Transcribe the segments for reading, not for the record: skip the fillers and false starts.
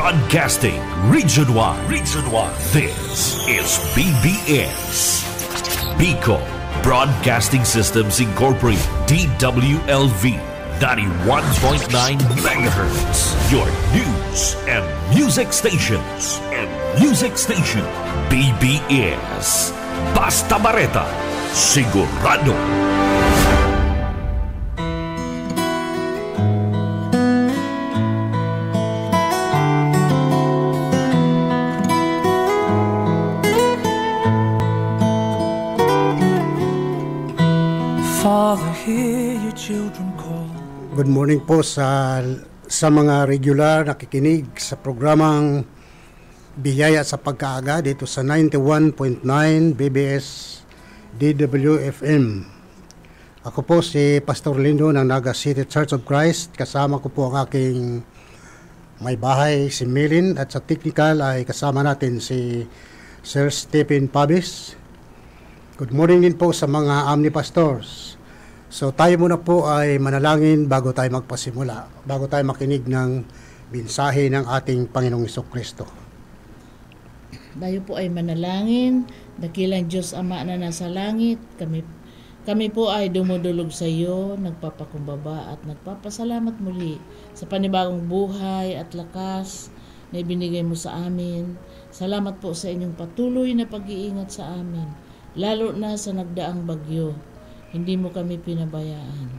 Broadcasting Region 1. Region 1. This is BBS. Bicol Broadcasting Systems Incorporated. DWLV 91.9 MHz. Your news and music stations. BBS. Basta Bareta. Sigurado. Good morning po sa mga regular nakikinig sa programang Biyaya sa Pagkaaga dito sa 91.9 BBS DWFM. Ako po si Pastor Lindo ng Naga City Church of Christ. Kasama ko po ang aking may bahay si Milin at sa technical ay kasama natin si Sir Stephen Pabis. Good morning din po sa mga Omni Pastors. So tayo muna po ay manalangin bago tayo magpasimula, bago tayo makinig ng mensahe ng ating Panginoong Jesucristo. Tayo po ay manalangin, dakilang Diyos Ama na nasa langit, kami po ay dumudulog sa iyo, nagpapakumbaba at nagpapasalamat muli sa panibagong buhay at lakas na ibinigay mo sa amin. Salamat po sa inyong patuloy na pag-iingat sa amin, lalo na sa nagdaang bagyo. Hindi mo kami pinabayaan.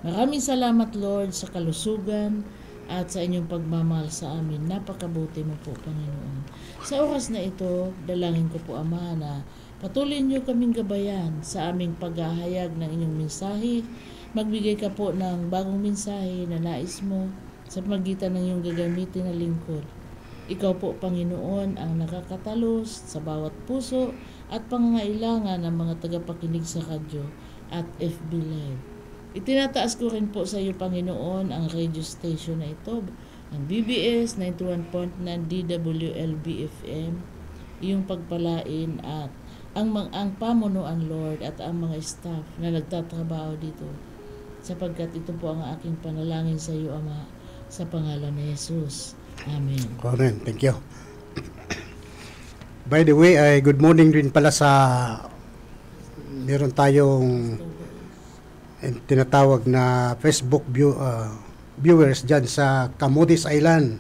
Maraming salamat, Lord, sa kalusugan at sa inyong pagmamahal sa amin. Napakabuti mo po, Panginoon. Sa oras na ito, dalangin ko po, Ama, na patuloy niyo kaming gabayan sa aming paghahayag ng inyong mensahe. Magbigay ka po ng bagong mensahe na nais mo sa magitan ng iyong gagamitin na lingkod. Ikaw po, Panginoon, ang nakakatalos sa bawat puso at pangangailangan ng mga tagapakinig sa radyo at FB Live. Itinataas ko rin po sa iyo, Panginoon, ang radio station na ito, ang BBS 91.9 DWLB FM, iyong pagpalain at ang pamunuan, Lord, at ang mga staff na nagtatrabaho dito, sapagkat ito po ang aking panalangin sa iyo, Ama, sa pangalan ni Jesus. Amen. Amen. Thank you. By the way, good morning rin pala sa meron tayong tinatawag na Facebook viewers dyan sa Camotes Island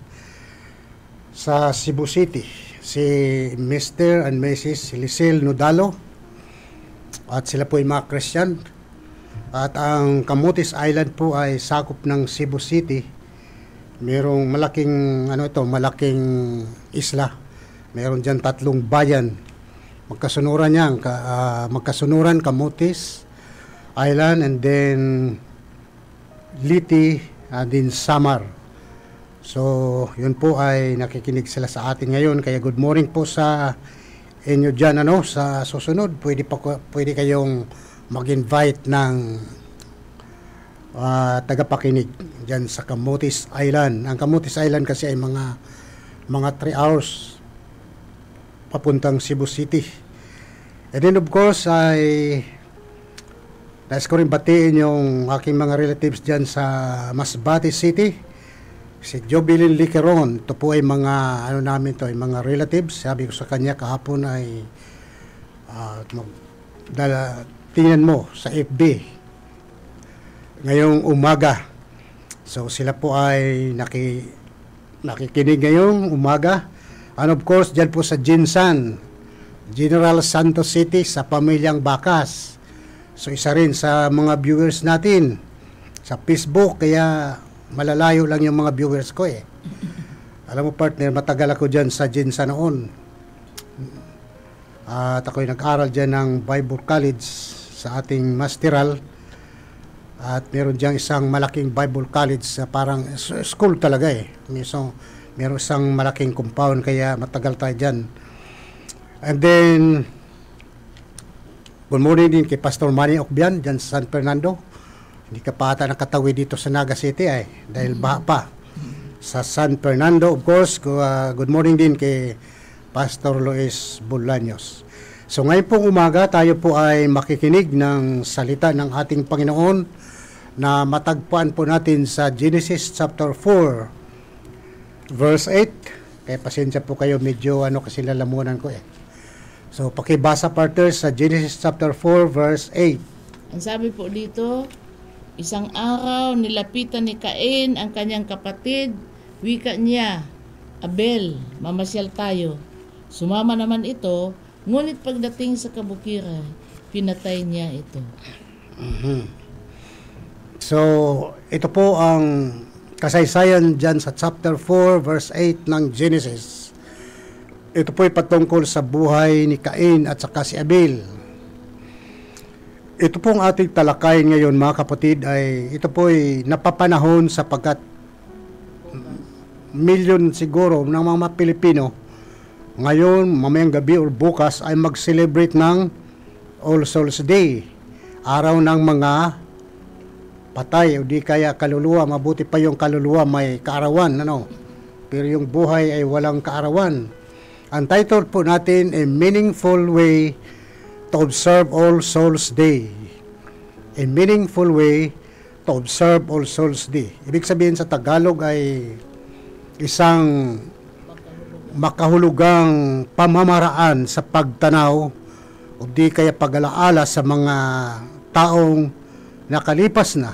sa Cebu City. Si Mr. and Mrs. Lisel Nodalo at sila po ay mga Christian. At ang Camotes Island po ay sakop ng Cebu City. Merong malaking malaking isla. Meron diyan 3 bayan. Magkasunuran Camotes Island, and then Liti, and then Samar. So yun po ay nakikinig sila sa atin ngayon, kaya good morning po sa inyo dyan. Sa susunod pwede kayong mag-invite ng tagapakinig dyan sa Camotes Island. Ang Camotes Island kasi ay mga 3 hours papuntang Cebu City. And then of course ay nais ko rin batiin yung aking mga relatives dyan sa Masbate City. Si Jobilin Liqueron, ito po ay mga mga relatives. Sabi ko sa kanya kahapon ay tingnan mo sa FB ngayong umaga. So sila po ay nakikinig ngayong umaga. And of course, dyan po sa Jinsan, General Santos City, sa Pamilyang Bakas. So isa rin sa mga viewers natin sa Facebook, kaya malalayo lang yung mga viewers ko eh. Alam mo, partner, matagal ako dyan sa Jinsan noon. At ako'y nag-aral dyan ng Bible College sa ating Masteral. At meron dyan isang malaking Bible College, parang school talaga eh. Meron isang malaking compound, kaya matagal tayo dyan. And then, good morning din kay Pastor Manny Okbian dyan sa San Fernando. Hindi ka pa ata nakatawi dito sa Naga City dahil baha pa. Sa San Fernando, of course, good morning din kay Pastor Luis Bolaños. So ngayon pong umaga, tayo po ay makikinig ng salita ng ating Panginoon na matagpuan po natin sa Genesis chapter 4 verse 8. Kaya pasensya po kayo, medyo kasi lalamunan ko eh. So, pakibasa partner sa Genesis chapter 4 verse 8. Ang sabi po dito, isang araw nilapitan ni Cain ang kanyang kapatid. Wika niya, Abel, mamasyal tayo. Sumama naman ito, ngunit pagdating sa kabukiran, pinatay niya ito. So, ito po ang kasaysayan dyan sa chapter 4 verse 8 ng Genesis. Ito po ay patungkol sa buhay ni Cain at saka si Abel. Ito pong ating talakayin ngayon mga kapatid ay ito po ay napapanahon sapagkat milyon siguro ng mga Pilipino ngayon, mamayang gabi o bukas ay mag-celebrate ng All Souls Day, araw ng mga patay o di kaya kaluluwa. Mabuti pa yung kaluluwa may kaarawan, pero yung buhay ay walang kaarawan. Ang title po natin ay Meaningful Way to Observe All Souls Day. A meaningful way to observe All Souls Day. Ibig sabihin sa Tagalog ay isang makahulugang pamamaraan sa pagtanaw o di kaya pag-alaala sa mga taong nakalipas na.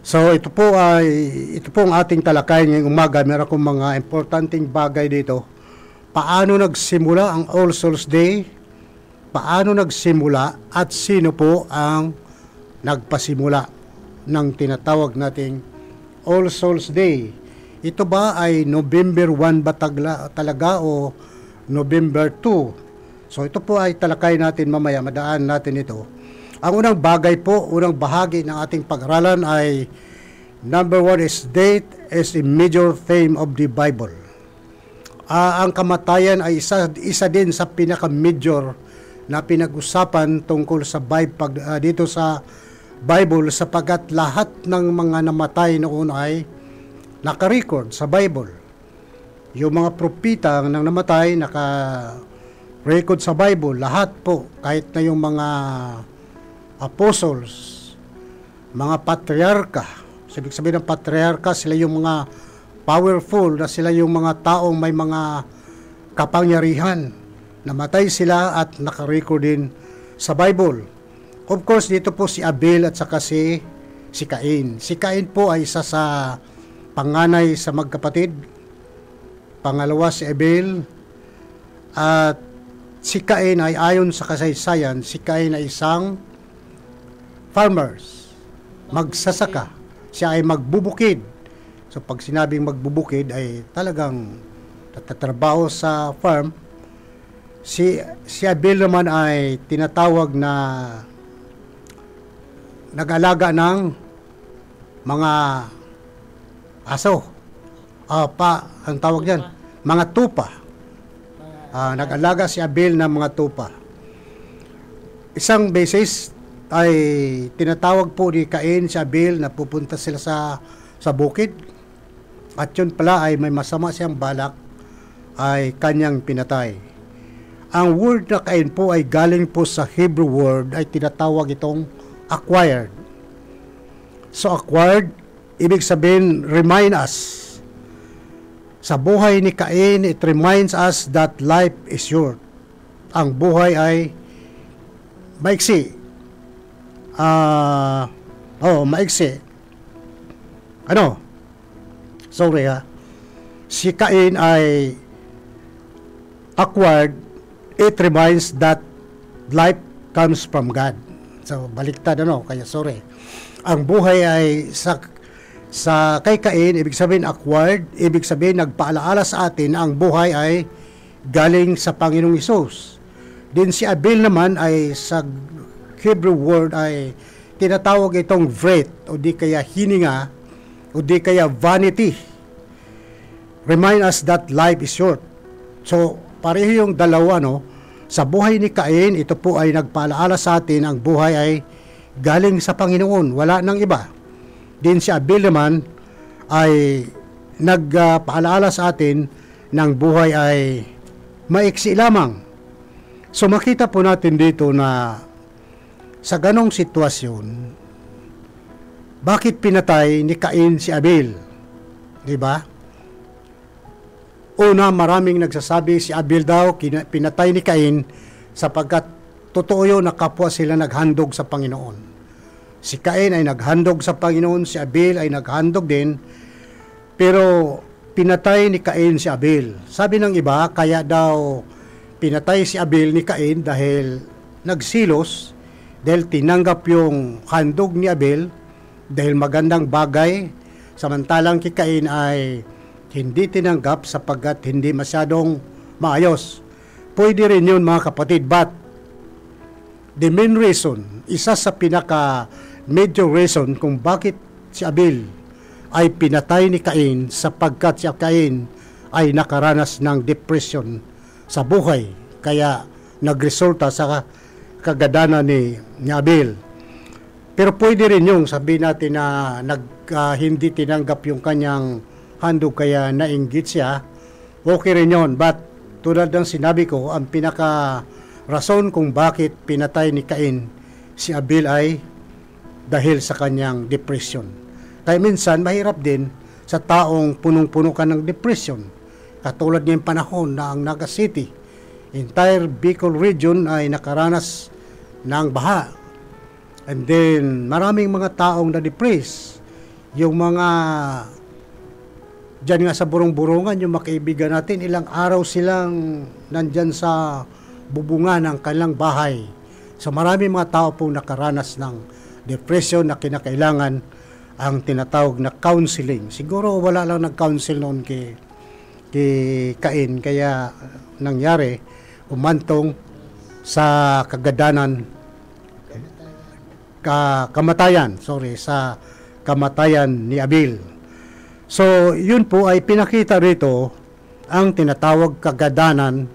So ito po ang ating talakayan ngayong umaga. Meron akong mga importanteng bagay dito. Paano nagsimula ang All Souls Day? Paano nagsimula at sino po ang nagpasimula ng tinatawag nating All Souls Day? Ito ba ay November 1 ba talaga o November 2? So ito po ay talakay natin mamaya, madaan natin ito. Ang unang bagay po, unang bahagi ng ating pag-aralan ay number 1 is date is a major theme of the Bible. Ang kamatayan ay isa din sa pinaka-major na pinag-usapan tungkol sa dito sa Bible sapagkat lahat ng mga namatay noon ay naka-record sa Bible. Yung mga propita nang namatay naka-record sa Bible, lahat po, kahit na yung mga apostles, mga patriarka. Ibig sabihin ng patriarka, sila yung mga powerful, na sila yung mga taong may mga kapangyarihan. Namatay sila at naka-record din sa Bible. Of course, dito po si Abel at saka si Cain. Si Cain po ay isa sa panganay sa magkapatid. Pangalawa si Abel. At si Cain ay ayon sa kasaysayan, si Cain ay isang farmers, magsasaka. Siya ay magbubukid. So pag sinabing magbubukid ay talagang nagtatrabaho sa farm. Si Abel naman ay tinatawag na nag-alaga ng mga aso. Ang tawag diyan, mga tupa. Nag-alaga si Abel ng mga tupa. Isang beses ay tinatawag po ni Cain si Abel na pupunta sila sa bukid. At yun pala ay may masama siyang balak ay kanyang pinatay. Ang word na Cain po ay galing po sa Hebrew word ay tinatawag itong acquired. So acquired, ibig sabihin remind us. Sa buhay ni Cain, it reminds us that life is short. Ang buhay ay maiksi. Maiksi. Sorry ha. Si Cain ay acquired. It reminds that life comes from God. So, baliktad kaya sorry. Ang buhay ay sa kay Cain, ibig sabihin acquired, ibig sabihin nagpaalaala sa atin na ang buhay ay galing sa Panginoong Hesus. Din si Abel naman ay sa Hebrew word ay tinatawag itong vret o di kaya hininga o di kaya vanity. Remind us that life is short. So, pareho yung dalawa, Sa buhay ni Cain, ito po ay nagpaalaala sa atin, ang buhay ay galing sa Panginoon, wala nang iba. Din si Abel naman ay nagpaalaala sa atin ng buhay ay maiksi lamang. So makita po natin dito na sa ganong sitwasyon, bakit pinatay ni Cain si Abel? Diba? Una, maraming nagsasabi si Abel daw pinatay ni Cain sapagkat totoo yun na kapwa sila naghandog sa Panginoon. Si Cain ay naghandog sa Panginoon, si Abel ay naghandog din, pero pinatay ni Cain si Abel. Sabi ng iba, kaya daw pinatay si Abel ni Cain dahil nagsilos, dahil tinanggap yung handog ni Abel, dahil magandang bagay, samantalang kay Cain ay hindi tinanggap sapagkat hindi masyadong maayos. Pwede rin yun mga kapatid, but the main reason, isa sa pinaka major reason kung bakit si Abel ay pinatay ni Cain sapagkat si Cain ay nakaranas ng depression sa buhay, kaya nagresulta sa kagadanan ni Abel. Pero pwede rin yung sabihin natin na hindi tinanggap yung kanyang handog kaya nainggit siya, okay rin yun. But tulad ng sinabi ko, ang pinaka rason kung bakit pinatay ni Cain si Abel ay dahil sa kanyang depression. Kaya minsan mahirap din sa taong punong-puno ka ng depression. Katulad ngayong panahon na ang Naga City, entire Bicol region ay nakaranas ng baha. And then maraming mga taong na-depress. Yung mga diyan nga sa burong-burungan, yung makaibigan natin, ilang araw silang nandyan sa bubungan ng kanilang bahay. So marami mga tao pong nakaranas ng depression na kinakailangan ang tinatawag na counseling. Siguro wala lang nag-counsel noon kay Cain, kaya nangyari, umantong sa sa kamatayan ni Abel. So, yun po ay pinakita rito ang tinatawag kagadanan,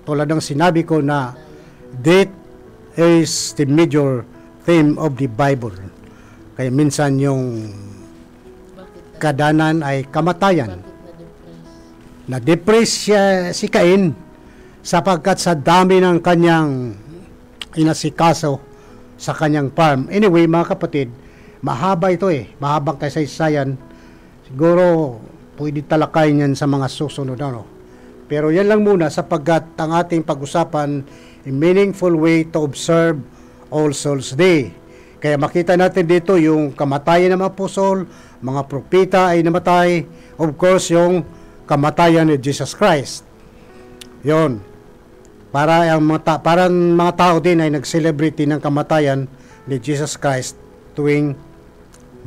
tulad ng sinabi ko na death is the major theme of the Bible. Kaya minsan yung kadanan ay kamatayan. Na-depress siya si Cain sapagkat sa dami ng kanyang inasikaso sa kanyang farm. Anyway, mga kapatid, mahaba ito mahabang kasaysayan. Siguro pwede talakayin yan sa mga susunod. Pero yan lang muna sapagkat ang ating pag-usapan, a meaningful way to observe All Souls Day. Kaya makita natin dito yung kamatayan ng mga apostol, mga propeta ay namatay, of course yung kamatayan ni Jesus Christ. Yon. Parang mga tao din ay nag-celebrate ng kamatayan ni Jesus Christ tuwing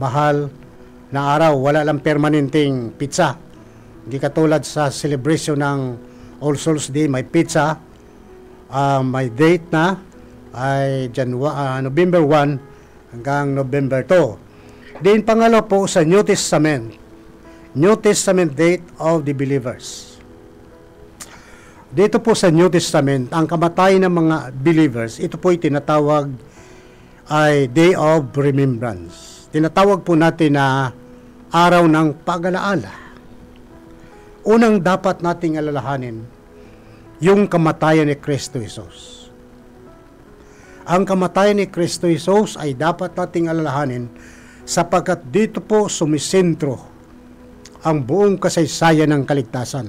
mahal na araw. Wala lang permanenteng pizza. Hindi katulad sa celebration ng All Souls Day, may pizza. May date na ay November 1 hanggang November 2. Din pangalaw po sa New Testament date of the believers. Dito po sa New Testament, ang kamatayan ng mga believers, ito po ay tinatawag ay Day of Remembrance. Tinatawag po natin na araw ng pag-alaala. Unang dapat nating alalahanin, yung kamatayan ni Kristo Jesus. Ang kamatayan ni Kristo Jesus ay dapat nating alalahanin sapagkat dito po sumisentro ang buong kasaysayan ng kaligtasan.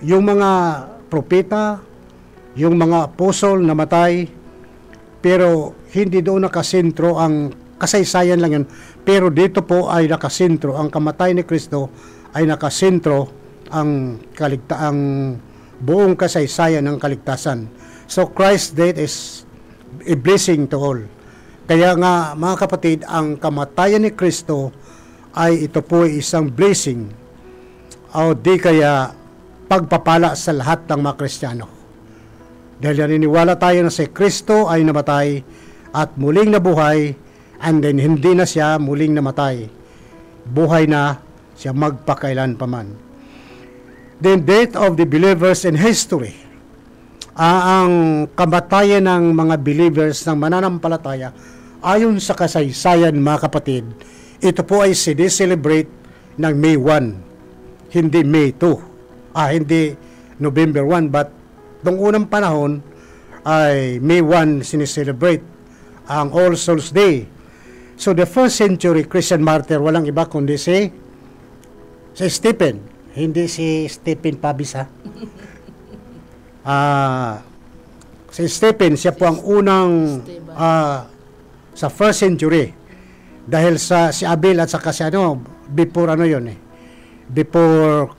Yung mga propeta, yung mga apostol namatay, pero hindi doon nakasentro ang kasaysayan lang yun. Pero dito po ay nakasentro, ang kamatayan ni Kristo ay nakasentro ang buong kasaysayan ng kaligtasan. So Christ's death is a blessing to all. Kaya nga mga kapatid, ang kamatayan ni Kristo ay ito po isang blessing o di kaya pagpapala sa lahat ng mga Kristiyano. Dahil naniniwala tayo na si Kristo ay namatay at muling nabuhay, and then hindi na siya muling namatay. Buhay na siya magpakailan paman. The death of the believers in history. Ang kamatayan ng mga believers ng mananampalataya ayon sa kasaysayan mga kapatid, ito po ay sineselebrate ng May 1, hindi May 2. Hindi November 1, but noong unang panahon ay May 1 sineselebrate ang All Souls Day. So the first century Christian martyr, walang iba kundi si Stephen. Hindi si Stephen Pabis, ha? Si Stephen, siya po ang unang sa first century. Dahil si Abel at saka si before before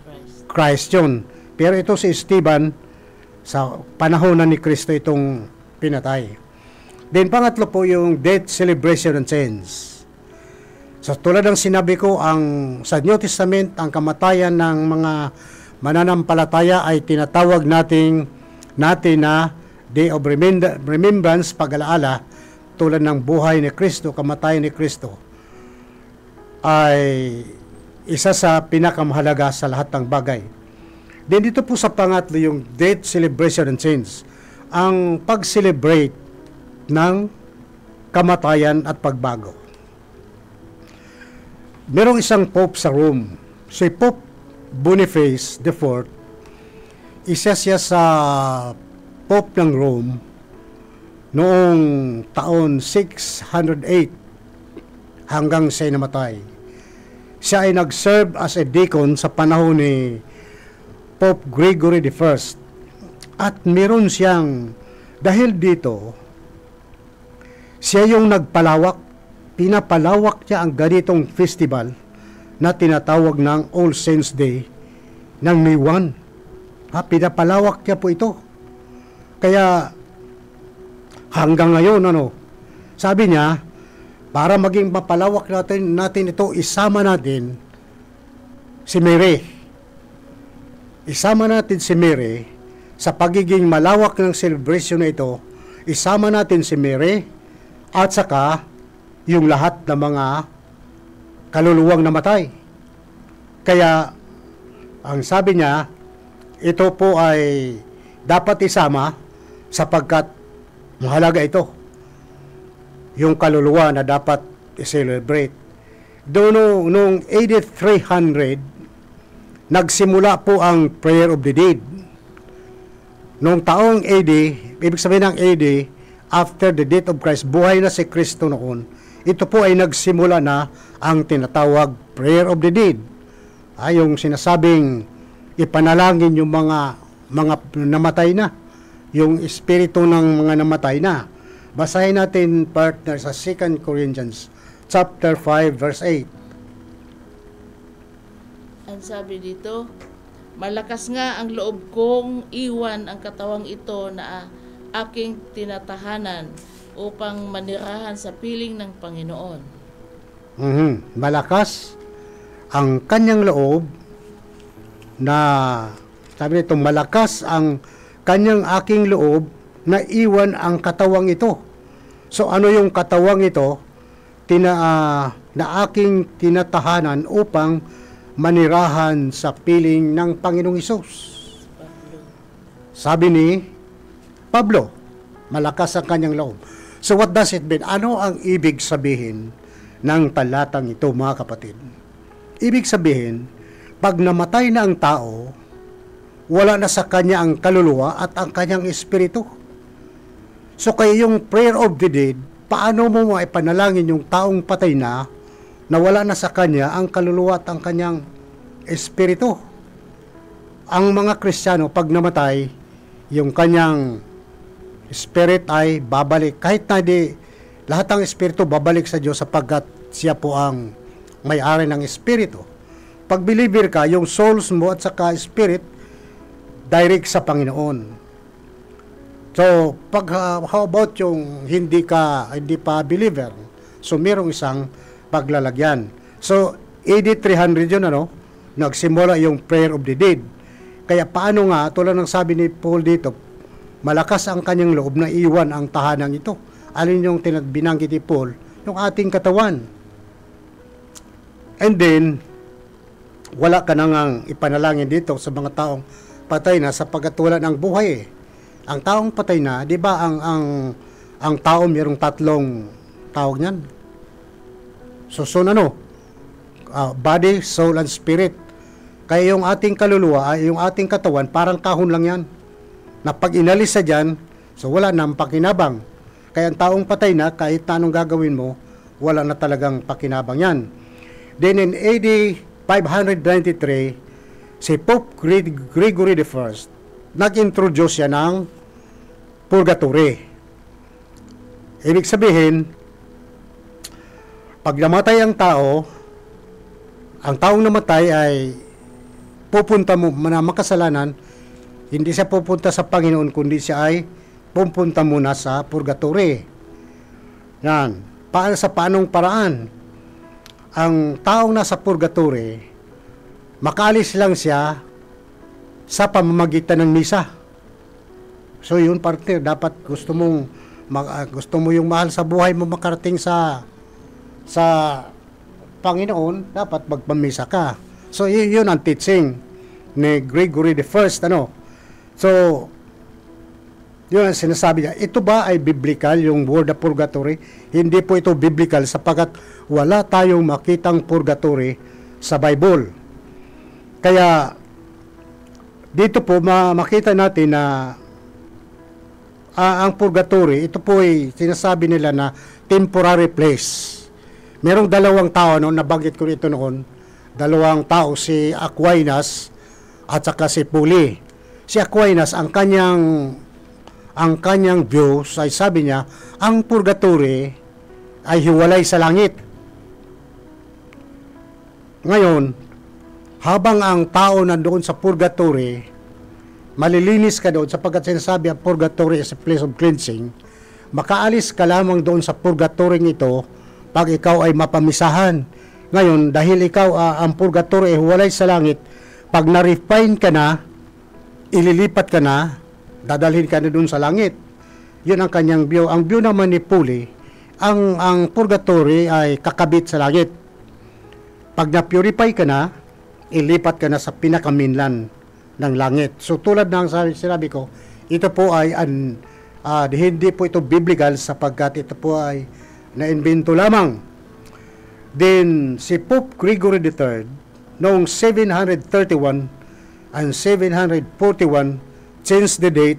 Christ yun. Pero ito si Stephen, sa panahon na ni Kristo itong pinatay. Then pangatlo po yung death, celebration, and change. So tulad ng sinabi ko, sa New Testament, ang kamatayan ng mga mananampalataya ay tinatawag natin na Day of Remembrance, pag-alaala, tulad ng buhay ni Kristo, kamatayan ni Kristo, ay isa sa pinakamahalaga sa lahat ng bagay. Then dito po sa pangatlo, yung death, celebration, and change. Ang pag-celebrate ng kamatayan at pagbago. Merong isang Pope sa Rome, si Pope Boniface IV. Isa siya sa Pope ng Rome noong taon 608 hanggang siya namatay. Siya ay nag-serve as a deacon sa panahon ni Pope Gregory I. At meron siyang, dahil dito, siya yung pinapalawak niya ang ganitong festival na tinatawag ng All Saints Day ng May 1. Pinapalawak niya po ito. Kaya hanggang ngayon, sabi niya, para maging mapalawak natin ito, isama natin si Mary. Isama natin si Mary sa pagiging malawak ng celebration na ito. Isama natin si Mary at saka yung lahat ng mga kaluluwang namatay. Kaya ang sabi niya, ito po ay dapat isama sapagkat mahalaga ito. Yung kaluluwa na dapat i-celebrate. Doon noong AD 300, nagsimula po ang Prayer of the Dead. Noong taong AD, ibig sabihin ng AD, after the death of Christ, buhay na si Kristo noon, ito po ay nagsimula na ang tinatawag Prayer of the Dead. Yung sinasabing ipanalangin yung mga namatay na, yung espiritu ng mga namatay na. Basahin natin, partner, sa 2 Corinthians chapter 5 verse 8. Ang sabi dito, malakas nga ang loob kong iwan ang katawang ito na aking tinatahanan upang manirahan sa piling ng Panginoon. Malakas ang kanyang loob na, sabi nito, malakas ang kanyang aking loob na iwan ang katawang ito. So ano yung katawang ito? Na aking tinatahanan upang manirahan sa piling ng Panginoong Hesus. Sabi ni Pablo, malakas ang kanyang loob. So what does it mean? Ano ang ibig sabihin ng talatang ito, mga kapatid? Ibig sabihin, pag namatay na ang tao, wala na sa kanya ang kaluluwa at ang kanyang espiritu. So kaya yung prayer of the dead, paano mo maipanalangin yung taong patay na wala na sa kanya ang kaluluwa at ang kanyang espiritu? Ang mga Kristiyano, pag namatay, yung kanyang spirit ay babalik. Kahit na lahat ng espiritu babalik sa Diyos sapagkat siya po ang may-ari ng espiritu. Pag believer ka, yung souls mo at saka spirit, direct sa Panginoon. So, how about yung hindi pa believer? So, merong isang paglalagyan. So, AD 300 yun, nagsimula yung prayer of the dead. Kaya paano nga, tulad ng sabi ni Paul dito, malakas ang kanyang loob na iwan ang tahanang ito. Alin yung binanggit ni Paul? Yung ating katawan. And then, wala ka nang ipanalangin dito sa mga taong patay na sapagkat wala ng buhay. Ang taong patay na, di ba ang tao mayroong tatlong tawag niyan? So body, soul, and spirit. Kaya yung ating kaluluwa, yung ating katawan, parang kahon lang yan. Na pag inalis sa dyan, so wala nang pakinabang. Kaya ang taong patay na, kahit na anong gagawin mo, wala na talagang pakinabang yan. Then in AD 593, si Pope Gregory I, nag-introduce siya ng purgatory. Ibig sabihin, pag namatay ang taong namatay ay pupunta mo na makasalanan, hindi siya pupunta sa Panginoon, kundi siya ay pupunta muna sa purgatory. Yan. Sa paanong paraan? Ang taong nasa purgatory, makaalis lang siya sa pamamagitan ng misa. So yun, partner, dapat gusto mo yung mahal sa buhay mo makarating sa Panginoon, dapat magpamisa ka. So yun ang teaching ni Gregory I, So yun ang sinasabi niya. Ito ba ay biblical, yung word of purgatory? Hindi po ito biblical sapagkat wala tayong makitang purgatory sa Bible. Kaya dito po makita natin na ang purgatory, ito po ay sinasabi nila na temporary place. Merong dalawang tao, nabanggit ko ito noon, dalawang tao, si Aquinas at saka si Puli. Si Aquinas, ang kanyang view, ay sabi niya, ang purgatory ay hiwalay sa langit. Ngayon, habang ang tao nandoon sa purgatory, malilinis ka doon sapagkat sinasabi ang purgatory is a place of cleansing, makaalis ka lamang doon sa purgatory ito pag ikaw ay mapamisahan. Ngayon, dahil ikaw ang purgatory ay hiwalay sa langit, pag na-refine ka na, ililipat ka na, dadalhin ka na doon sa langit. Yun ang kanyang view. Ang view naman ni Puli, ang purgatory ay kakabit sa langit. Pag na-purify ka na, ilipat ka na sa pinakaminlan ng langit. So tulad ng sinabi ko, ito po ay hindi po ito biblical sapagkat ito po ay na-invento lamang. Then si Pope Gregory III noong 731 and 741 changed the date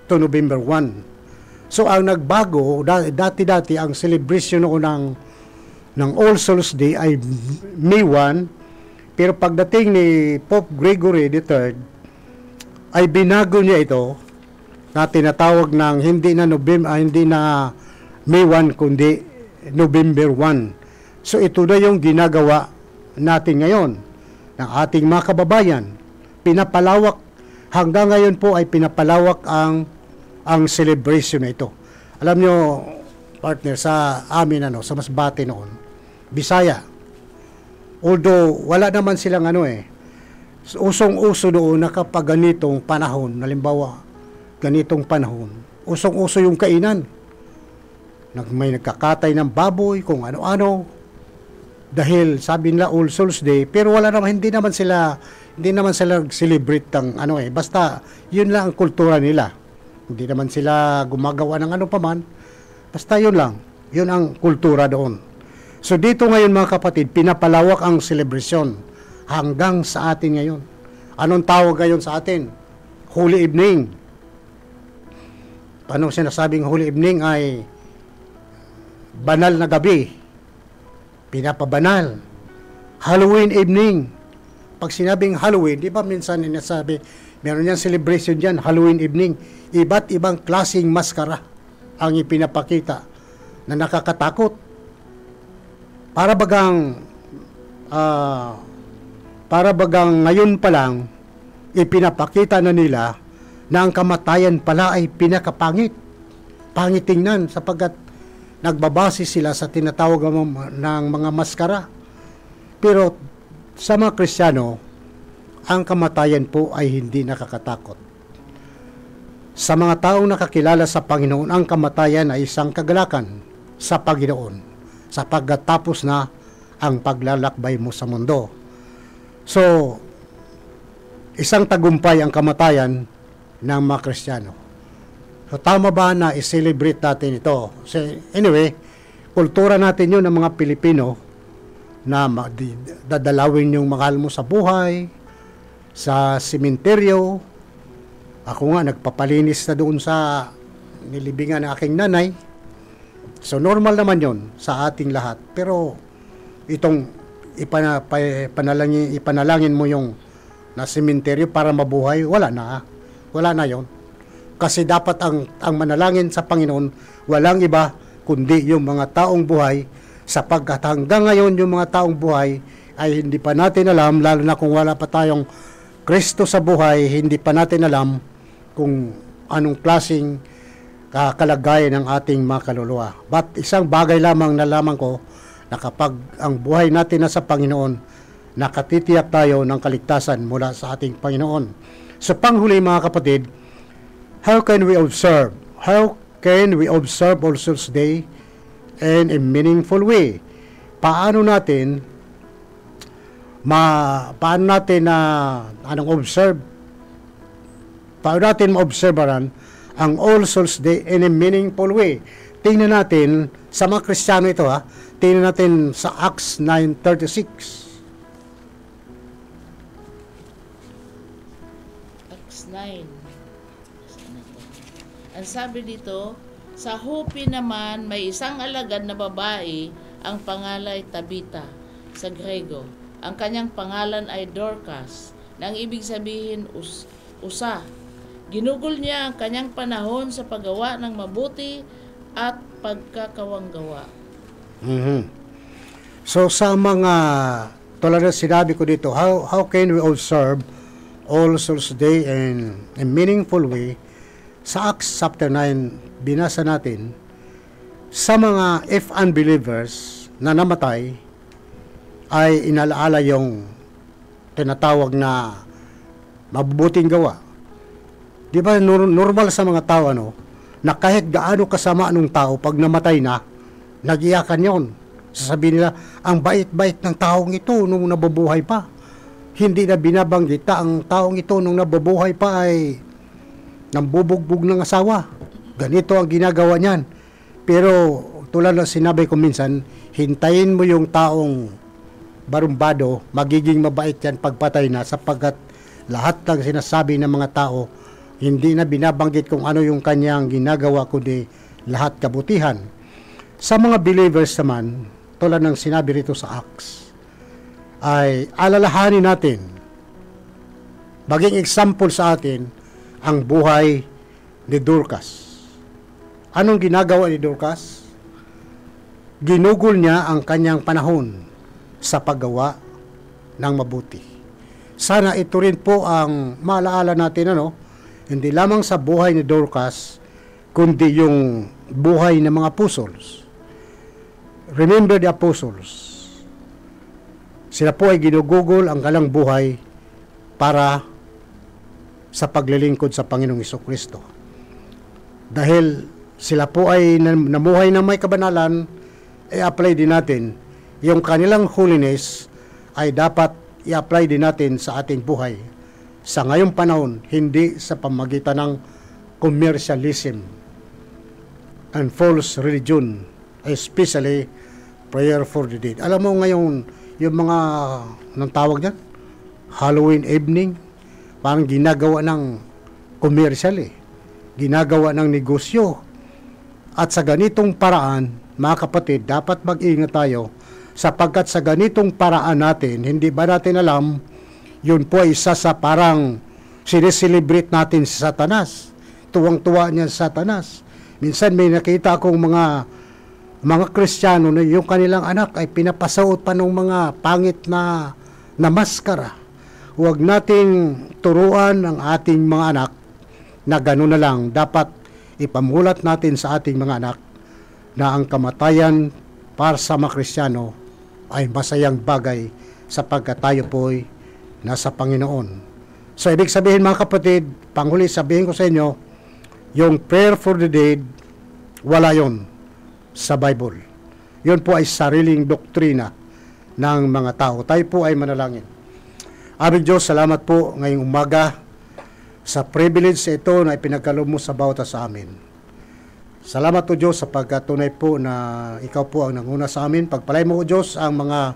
to November 1. So ang nagbago, dati-dati ang celebration noon ng All Souls Day ay May 1, pero pagdating ni Pope Gregory III ay binago niya ito na tinatawag ng hindi na May 1 kundi November 1. So ito na yung ginagawa natin ngayon ng ating mga kababayan. Pinapalawak, hanggang ngayon po ay pinapalawak ang celebration na ito. Alam nyo, partner, sa amin sa Masbate noon, Bisaya, although wala naman silang usong-uso doon na kapag ganitong panahon, halimbawa ganitong panahon, usong-uso yung kainan. May nagkakatay ng baboy, kung ano-ano, dahil sabi nila All Souls Day, pero hindi naman sila celebrate ng basta yun lang ang kultura nila. Hindi naman sila gumagawa ng ano paman, basta yun lang, yun ang kultura doon. So dito ngayon mga kapatid, pinapalawak ang celebration hanggang sa atin ngayon. Anong tawag ngayon sa atin? Holy Evening. Anong sinasabing Holy Evening ay banal na gabi, pinapabanal. Halloween evening. Pag sinabing Halloween, di ba minsan sinasabi, meron yan celebration dyan, Halloween evening. Iba't ibang klaseng maskara ang ipinapakita na nakakatakot. Para bagang ngayon pa lang, ipinapakita na nila na ang kamatayan pala ay pinakapangit. Pangit tingnan sapagkat nagbabase sila sa tinatawag ng mga maskara. Pero sa mga Kristiyano, ang kamatayan po ay hindi nakakatakot. Sa mga taong nakakilala sa Panginoon, ang kamatayan ay isang kagalakan sa Panginoon sa pagkatapos na ang paglalakbay mo sa mundo. So, isang tagumpay ang kamatayan ng mga Kristiyano. So, tama ba na i-celebrate natin ito? So, anyway, kultura natin yun ng mga Pilipino na dadalawin yung mahal mo sa buhay, sa sementeryo. Ako nga, nagpapalinis na doon sa nilibingan ng aking nanay. So, normal naman yon sa ating lahat. Pero, itong ipanalangin mo yung na sementeryo para mabuhay, wala na. Wala na yon. Kasi dapat ang manalangin sa Panginoon, walang iba kundi yung mga taong buhay, sapagkat hanggang ngayon yung mga taong buhay ay hindi pa natin alam, lalo na kung wala pa tayong Kristo sa buhay, hindi pa natin alam kung anong klaseng kalagayan ng ating mga kaluluwa. But isang bagay lamang nalaman ko, na kapag ang buhay natin na sa Panginoon, nakatitiyak tayo ng kaligtasan mula sa ating Panginoon. So panghuli mga kapatid, how can we observe All Souls Day in a meaningful way? Paano natin ma-observeran ang All Souls Day in a meaningful way? Tingnan natin sa mga Kristiyano ito tingnan natin sa Acts 9:36. Acts 9. Ang sabi dito, sa Hopi naman may isang alagad na babae, ang pangalan ay Tabita sa Grego. Ang kanyang pangalan ay Dorcas, na ang ibig sabihin usa. Ginugol niya ang kanyang panahon sa paggawa ng mabuti at pagkakawanggawa. So sa mga tulad na sinabi ko dito, how can we observe All Souls Day in a meaningful way? Sa Acts chapter 9, binasa natin, sa mga unbelievers na namatay, ay inalaala yung tinatawag na mabubuting gawa. Di ba normal sa mga tao na kahit gaano kasama nung tao, pag namatay na, nag-iyakan yon. Sasabihin nila, ang bait-bait ng taong ito nung nabubuhay pa. Hindi na binabanggit ang taong ito nung nabubuhay pa ay nambubugbog ng asawa. Ganito ang ginagawa niyan. Pero tulad ng sinabi ko minsan, hintayin mo yung taong barumbado, magiging mabait yan pagpatay na, sapagkat lahat ng sinasabi ng mga tao, hindi na binabanggit kung ano yung kanyang ginagawa, kundi lahat kabutihan. Sa mga believers naman, tulad ng sinabi rito sa Acts, ay alalahanin natin, maging example sa atin, ang buhay ni Dorcas. Anong ginagawa ni Dorcas? Ginugol niya ang kanyang panahon sa paggawa ng mabuti. Sana ito rin po ang maalaala natin, hindi lamang sa buhay ni Dorcas, kundi yung buhay ng mga apostles. Remember the apostles. Sila po ay ginugugol ang kanilang buhay para sa paglilingkod sa Panginoong Jesucristo. Dahil sila po ay namuhay ng may kabanalan, i-apply din natin yung kanilang holiness ay dapat i-apply din natin sa ating buhay. Sa ngayong panahon, hindi sa pamagitan ng commercialism and false religion, especially prayer for the dead. Alam mo ngayon, yung mga nang tawag dyan, Halloween evening, parang ginagawa ng commercial ginagawa ng negosyo. At sa ganitong paraan, mga kapatid, dapat mag-ingat tayo, sapagkat sa ganitong paraan natin, hindi ba natin alam, yun po ay isa sa parang sineselebrate natin si Satanas. Tuwang-tuwa niya si Satanas. Minsan may nakita akong mga Kristiyano na yung kanilang anak ay pinapasuot pa ng mga pangit na maskara. Huwag nating turuan ang ating mga anak na gano'n na lang. Dapat ipamulat natin sa ating mga anak na ang kamatayan para sa mga Kristiyano ay masayang bagay, sapagkat tayo po'y nasa Panginoon. So ibig sabihin mga kapatid, panghuli sabihin ko sa inyo, yung prayer for the dead, wala yon sa Bible. Yun po ay sariling doktrina ng mga tao. Tayo po ay manalangin. Aming Diyos, salamat po ngayong umaga sa privilege ito na ipinagkaloob mo sa bawat sa amin. Salamat po Diyos sapagkat tunay po na ikaw po ang nanguna sa amin. Pagpalay mo po Diyos ang mga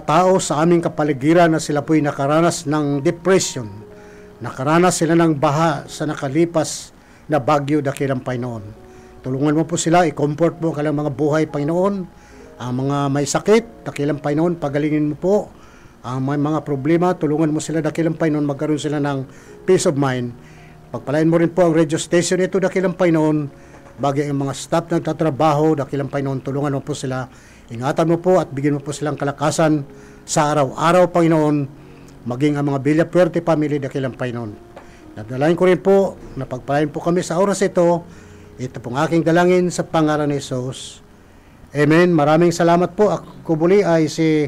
tao sa aming kapaligiran na sila po'y nakaranas ng depression, nakaranas sila ng baha sa nakalipas na bagyo dakilang Panginoon. Tulungan mo po sila, i-comfort mo kanilang mga buhay, Panginoon. Ang mga may sakit, dakilang Panginoon, pagalingin mo po. Ang may mga problema, tulungan mo sila dakilang Panginoon, magkaroon sila ng peace of mind. Pagpalain mo rin po ang radio station ito dakilang Panginoon, bagay ang mga staff na nagtatrabaho, dakilang Panginoon, tulungan mo po sila. Ingatan mo po at bigyan mo po silang kalakasan sa araw-araw, Panginoon, maging ang mga Villa Puerte family, dakilang Panginoon. Nadalain ko rin po na pagpalain po kami sa oras ito. Ito pong aking dalangin sa pangalan ni Jesus. Amen. Maraming salamat po. Ako muli ay si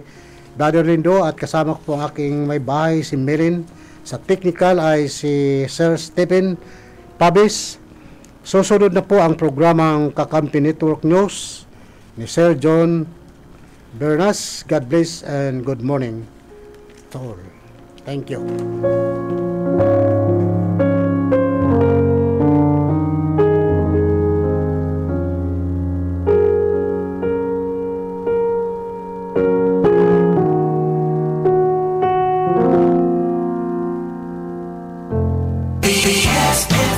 Brother Lindo at kasama ko po ang aking may bahay, si Melin. Sa technical ay si Sir Stephen Pabis. Susunod na po ang programang Kakampi Network News ni Sir John Bernas. God bless and good morning to all. Thank you. BBS